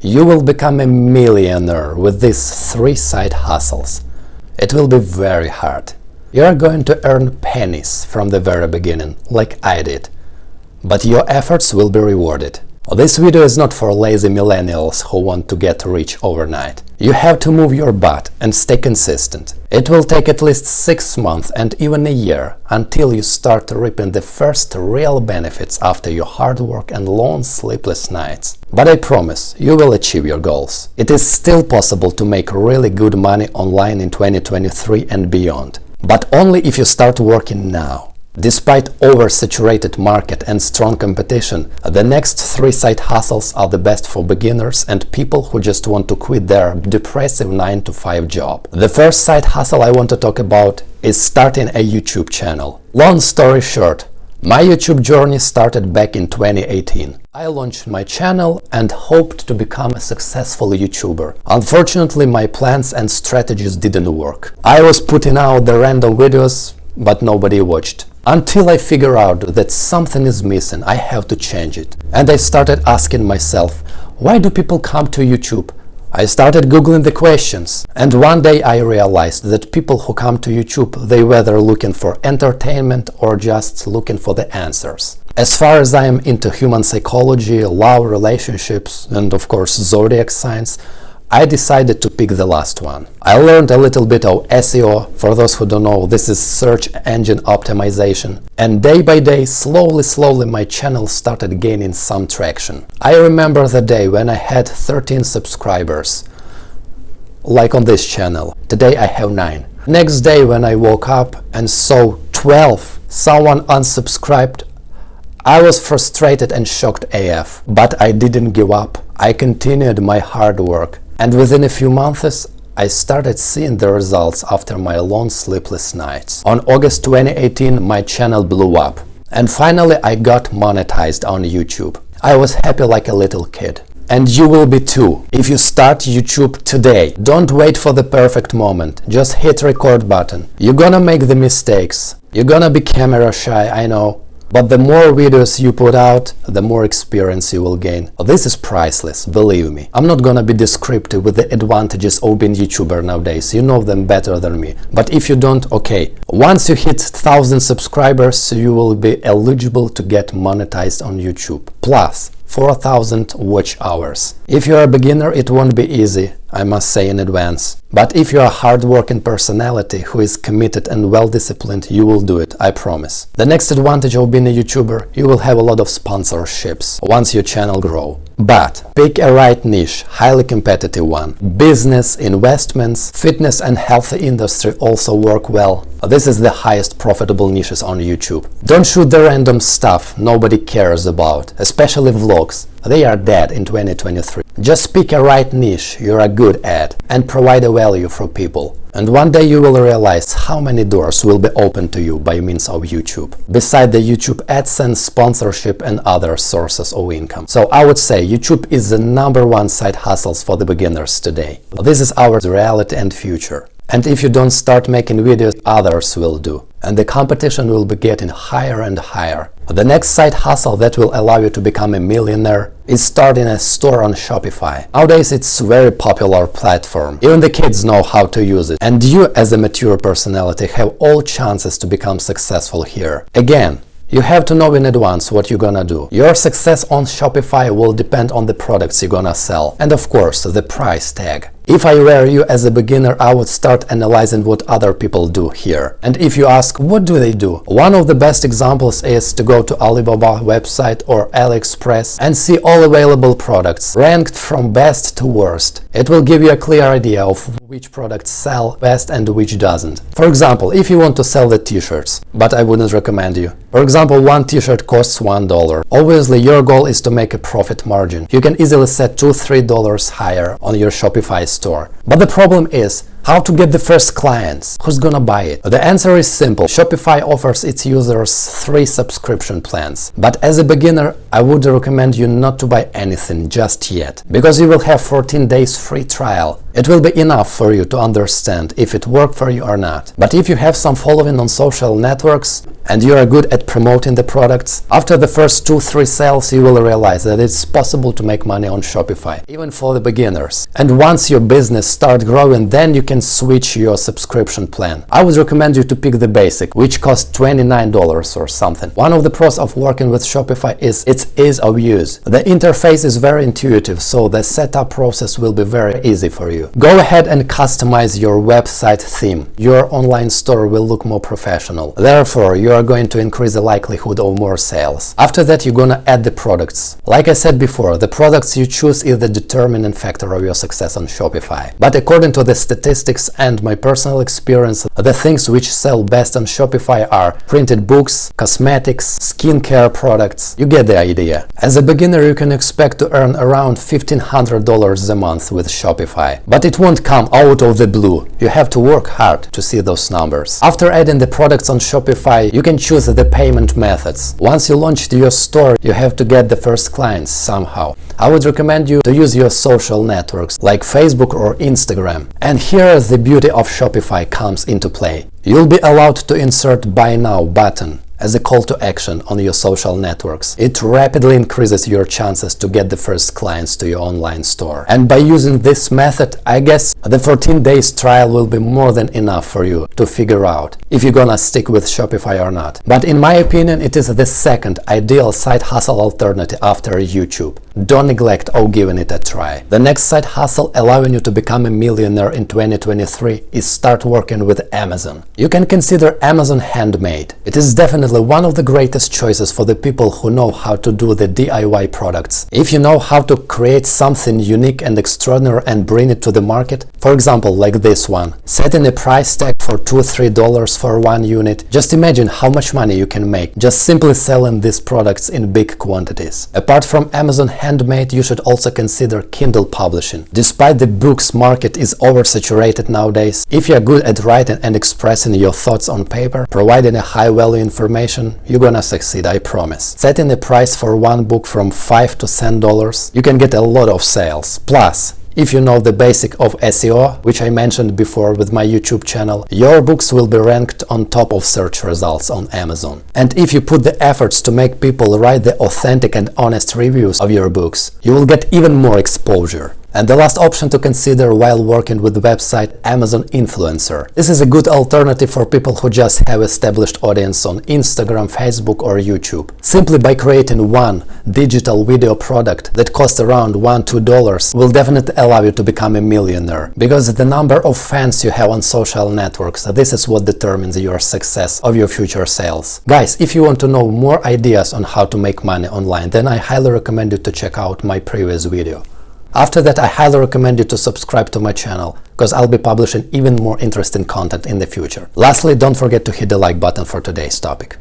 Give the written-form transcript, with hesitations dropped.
You will become a millionaire with these 3 side hustles. It will be very hard. You are going to earn pennies from the very beginning, like I did. But your efforts will be rewarded. This video is not for lazy millennials who want to get rich overnight. You have to move your butt and stay consistent. It will take at least 6 months and even a year until you start reaping the first real benefits after your hard work and long sleepless nights. But I promise, you will achieve your goals. It is still possible to make really good money online in 2023 and beyond. But only if you start working now. Despite oversaturated market and strong competition, the next 3 side hustles are the best for beginners and people who just want to quit their depressive 9-to-5 job. The first side hustle I want to talk about is starting a YouTube channel. Long story short, my YouTube journey started back in 2018. I launched my channel and hoped to become a successful YouTuber. Unfortunately, my plans and strategies didn't work. I was putting out the random videos, but nobody watched. Until I figure out that something is missing, I have to change it. And I started asking myself, why do people come to YouTube? I started googling the questions, and one day I realized that people who come to YouTube, they whether looking for entertainment or just looking for the answers. As far as I am into human psychology, love, relationships, and of course zodiac signs, I decided to pick the last one. I learned a little bit of SEO. For those who don't know, this is search engine optimization. And day by day, slowly my channel started gaining some traction. I remember the day when I had 13 subscribers, like on this channel. Today I have 9. Next day when I woke up and saw 12, someone unsubscribed, I was frustrated and shocked AF. But I didn't give up. I continued my hard work. And within a few months, I started seeing the results after my long sleepless nights. On August 2018, my channel blew up. And finally, I got monetized on YouTube. I was happy like a little kid. And you will be too, if you start YouTube today. Don't wait for the perfect moment. Just hit record button. You're gonna make the mistakes. You're gonna be camera shy, I know. But the more videos you put out, the more experience you will gain. This is priceless, believe me. I'm not gonna be descriptive with the advantages of being YouTuber nowadays. You know them better than me. But if you don't, okay. Once you hit 1,000 subscribers, you will be eligible to get monetized on YouTube. Plus 4,000 watch hours. If you're a beginner, it won't be easy, I must say in advance. But if you're a hard-working personality who is committed and well-disciplined, you will do it, I promise. The next advantage of being a YouTuber, you will have a lot of sponsorships once your channel grows. But pick a right niche, highly competitive one. Business, investments, fitness and healthy industry also work well. This is the highest profitable niches on YouTube. Don't shoot the random stuff nobody cares about, especially vlogs. They are dead in 2023. Just pick a right niche you're a good at and provide a value for people. And one day you will realize how many doors will be open to you by means of YouTube, beside the YouTube AdSense, sponsorship and other sources of income. So I would say YouTube is the #1 side hustles for the beginners today. This is our reality and future. And if you don't start making videos, others will do. And the competition will be getting higher and higher. The next side hustle that will allow you to become a millionaire is starting a store on Shopify. Nowadays it's a very popular platform. Even the kids know how to use it. And you as a mature personality have all chances to become successful here. Again, you have to know in advance what you're gonna do. Your success on Shopify will depend on the products you're gonna sell. And of course, the price tag. If I were you as a beginner, I would start analyzing what other people do here. And if you ask, what do they do? One of the best examples is to go to Alibaba website or AliExpress and see all available products, ranked from best to worst. It will give you a clear idea of which products sell best and which doesn't. For example, if you want to sell the t-shirts, but I wouldn't recommend you. For example, one t-shirt costs $1. Obviously, your goal is to make a profit margin. You can easily set $2-3 higher on your Shopify store. But the problem is how to get the first clients. Who's gonna buy it? The answer is simple. Shopify offers its users 3 subscription plans. But as a beginner, I would recommend you not to buy anything just yet, because you will have 14 days free trial. It will be enough for you to understand if it worked for you or not. But if you have some following on social networks, and you are good at promoting the products, after the first 2-3 sales you will realize that it's possible to make money on Shopify, even for the beginners. And once your business starts growing, then you can switch your subscription plan. I would recommend you to pick the basic, which costs $29 or something. One of the pros of working with Shopify is its ease of use. The interface is very intuitive, so the setup process will be very easy for you. Go ahead and customize your website theme. Your online store will look more professional. Therefore, you are going to increase the likelihood of more sales. After that, you're gonna add the products. Like I said before, the products you choose is the determining factor of your success on Shopify. But according to the statistics and my personal experience, the things which sell best on Shopify are printed books, cosmetics, skincare products. You get the idea. As a beginner, you can expect to earn around $1,500 a month with Shopify. But it won't come out of the blue. You have to work hard to see those numbers. After adding the products on Shopify, you can choose the payment methods. Once you launched your store, you have to get the first clients somehow. I would recommend you to use your social networks like Facebook or Instagram. And here the beauty of Shopify comes into play. You'll be allowed to insert Buy Now button as a call to action on your social networks. It rapidly increases your chances to get the first clients to your online store. And by using this method, I guess the 14 days trial will be more than enough for you to figure out if you're gonna stick with Shopify or not. But in my opinion, it is the second ideal side hustle alternative after YouTube. Don't neglect giving it a try. The next side hustle allowing you to become a millionaire in 2023 is start working with Amazon. You can consider Amazon Handmade. It is definitely one of the greatest choices for the people who know how to do the DIY products. If you know how to create something unique and extraordinary and bring it to the market, for example like this one, setting a price tag for $2-3 for one unit, just imagine how much money you can make just simply selling these products in big quantities. Apart from Amazon Handmade, you should also consider Kindle publishing. Despite the books market is oversaturated nowadays, if you are good at writing and expressing your thoughts on paper, providing a high value information, you're gonna succeed, I promise. Setting a price for one book from $5 to $10, you can get a lot of sales. Plus, if you know the basic of SEO, which I mentioned before with my YouTube channel, your books will be ranked on top of search results on Amazon. And if you put the efforts to make people write the authentic and honest reviews of your books, you will get even more exposure. And the last option to consider while working with the website, Amazon Influencer. This is a good alternative for people who just have established audience on Instagram, Facebook or YouTube. Simply by creating one digital video product that costs around $1-2 will definitely allow you to become a millionaire. Because the number of fans you have on social networks, this is what determines your success of your future sales. Guys, if you want to know more ideas on how to make money online, then I highly recommend you to check out my previous video. After that, I highly recommend you to subscribe to my channel, because I'll be publishing even more interesting content in the future. Lastly, don't forget to hit the like button for today's topic.